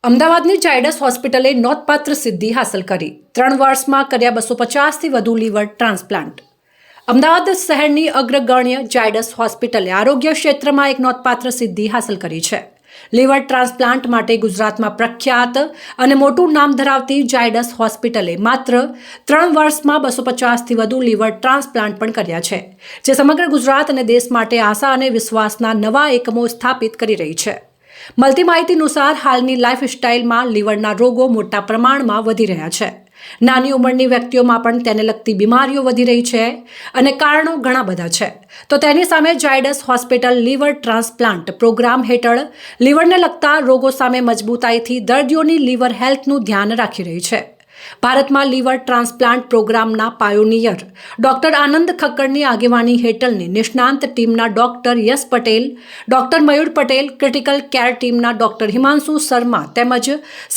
અમદાવાદની ઝાયડસ હોસ્પિટલે નોંધપાત્ર સિદ્ધિ હાંસલ કરી 3 વર્ષમાં કર્યા 250થી વધુ લીવર ટ્રાન્સપ્લાન્ટ। અમદાવાદ શહેરની અગ્રગણ્ય ઝાયડસ હોસ્પિટલે આરોગ્ય ક્ષેત્રમાં એક નોંધપાત્ર સિદ્ધિ હાંસલ કરી છે। લીવર ટ્રાન્સપ્લાન્ટ માટે ગુજરાતમાં પ્રખ્યાત અને મોટું નામ ધરાવતી ઝાયડસ હોસ્પિટલે માત્ર 3 વર્ષમાં 250થી વધુ લીવર ટ્રાન્સપ્લાન્ટ પણ કર્યા છે, જે સમગ્ર ગુજરાત અને દેશ માટે આશા અને વિશ્વાસના નવા એકમો સ્થાપિત કરી રહી છે। મળતી માહિતી અનુસાર હાલની લાઇફસ્ટાઇલમાં લીવરના રોગો મોટા પ્રમાણમાં વધી રહ્યા છે। નાની ઉંમરની વ્યક્તિઓમાં પણ તેને લગતી બીમારીઓ વધી રહી છે અને કારણો ઘણા બધા છે। તો તેની સામે Zydus hospital liver transplant programme હેઠળ લીવરને લગતા રોગો સામે મજબૂતાઈથી દર્દીઓની લીવર હેલ્થનું ધ્યાન રાખી રહી છે। ભારતમાં લીવર ટ્રાન્સપ્લાન્ટ પ્રોગ્રામના પાયોનિયર ડોક્ટર આનંદ ખક્કડની આગેવાની હેઠળની નિષ્ણાંત ટીમના doctor Yash Patel, doctor Mayur Patel, critical care ટીમના ડોક્ટર હિમાંશુ શર્મા તેમજ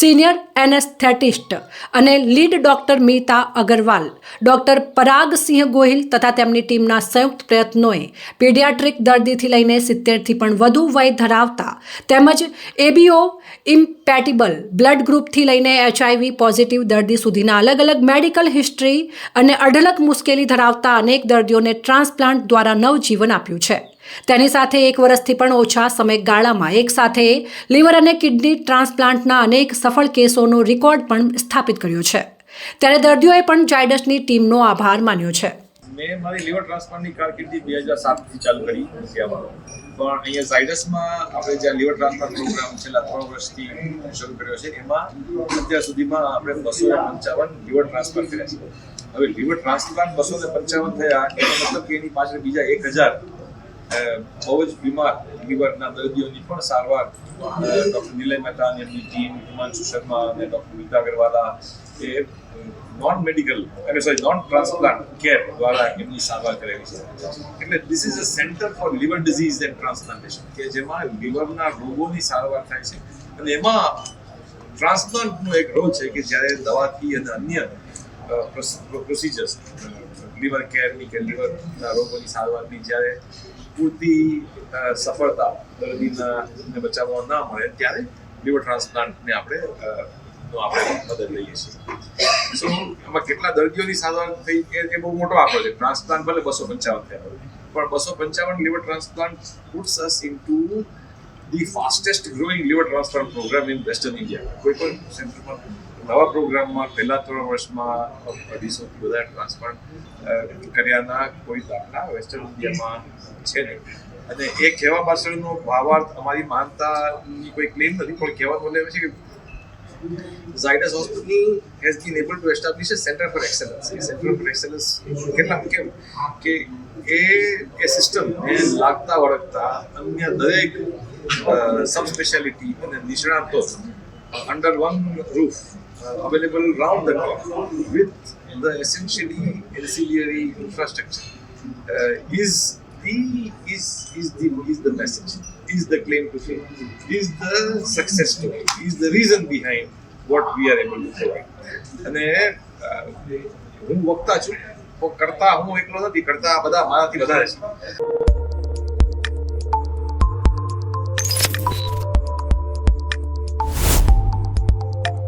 સિનિયર એનેસ્થેટિસ્ટ અને lead doctor Meeta Agarwal, doctor Paragsinh Gohil તથા તેમની ટીમના સંયુક્ત પ્રયત્નોએ પીડિયાટ્રિક દર્દીથી લઈને 70થી પણ વધુ વય ધરાવતા તેમજ એબીઓ ઇમ્પેટિબલ બ્લડ ગ્રુપથી લઈને HIV પોઝિટિવ દર્દી સુધીના અલગ અલગ મેડિકલ હિસ્ટ્રી અને અઢળક મુશ્કેલી ધરાવતા અનેક દર્દીઓને ટ્રાન્સપ્લાન્ટ દ્વારા નવજીવન આપ્યું છે। તેની સાથે 1 વર્ષથી પણ ઓછા સમયગાળામાં એક સાથે લીવર અને કિડની ટ્રાન્સપ્લાન્ટના અનેક સફળ કેસોનો રેકોર્ડ પણ સ્થાપિત કર્યો છે। ત્યારે દર્દીઓએ પણ ઝાયડસની ટીમનો આભાર માન્યો છે। મેં મારી લીવર ટ્રાન્સપ્લાન્ટની કારકિર્દી 2007થી ચાલુ કરી ઇન્ડિયામાં, પણ અહીંયા ઝાયડસમાં આપણે જ્યાં લીવર ટ્રાન્સપ્લાન્ટ પ્રોગ્રામ છેલ્લા 3 વર્ષથી શરૂ કર્યો છે, એમાં અત્યાર સુધીમાં આપણે 255 લીવર ટ્રાન્સપ્લાન્ટ કર્યા છે। હવે લીવર ટ્રાન્સપ્લાન્ટ 255 થયા એનો મતલબ કે એની પાછળ બીજા 1000 બહુ જ બીમાર લીવરના દર્દીઓની પણ સારવાર ડૉક્ટર નિલય મહેતા અને એમની ટીમ, હિમાંશુ શર્મા અને ડૉક્ટર મીતા અગરવાલા એ નોન ટ્રાન્સપ્લાન્ટ કેર દ્વારા એમની સારવાર કરેલી છે। એટલે this is a centre for liver disease and transplantation, કે જેમાં લીવરના રોગોની સારવાર થાય છે અને એમાં ટ્રાન્સપ્લાન્ટનો એક રોલ છે કે જ્યારે દવાથી અને અન્ય પ્રોસિજર્સ લીવર કેરની કે લીવરના રોગોની સારવારની જ્યારે પૂરતી સફળતા દર્દીને બચાવવા ના મળે ત્યારે લીવર ટ્રાન્સપ્લાન્ટને આપણે મદદ લઈએ છીએ। સો એમાં કેટલા દર્દીઓની સારવાર થઈ એ બહુ મોટો આંકડો છે। ટ્રાન્સપ્લાન્ટ ભલે 255 થયા, પણ 255 liver transplant puts us into the fastest growing liver transplant programme in western India. કોઈ પણ સેન્ટરમાં નવા પ્રોગ્રામમાં પહેલા 3 વર્ષમાં 250થી વધારે ટ્રાન્સપ્લાન્ટ કર્યાના કોઈ દાખલા વેસ્ટર્ન ઇન્ડિયામાં છે નહીં। અને એ કહેવા પાછળનો ભાવાર્થ અમારી માનતાની કોઈ ક્લેમ નથી, પણ કહેવાનો મતલબ એ છે કે Zydus Hospital has been able to establish a center for excellence. A center for excellence કેટલા કેમ કે એ સિસ્ટમ એ લાગતા વળગતા અન્ય દરેક સબ સ્પેશિયાલિટી અને નિષ્ણાતો under one roof available round the clock with the essentially ancillary infrastructure is the message, is the claim to fame, is the success story, is the reason behind what we are able to provide. અને હું વક્તા છું, કરતા હું એકલો નથી, કરતા બધા મારાથી વધારે છે।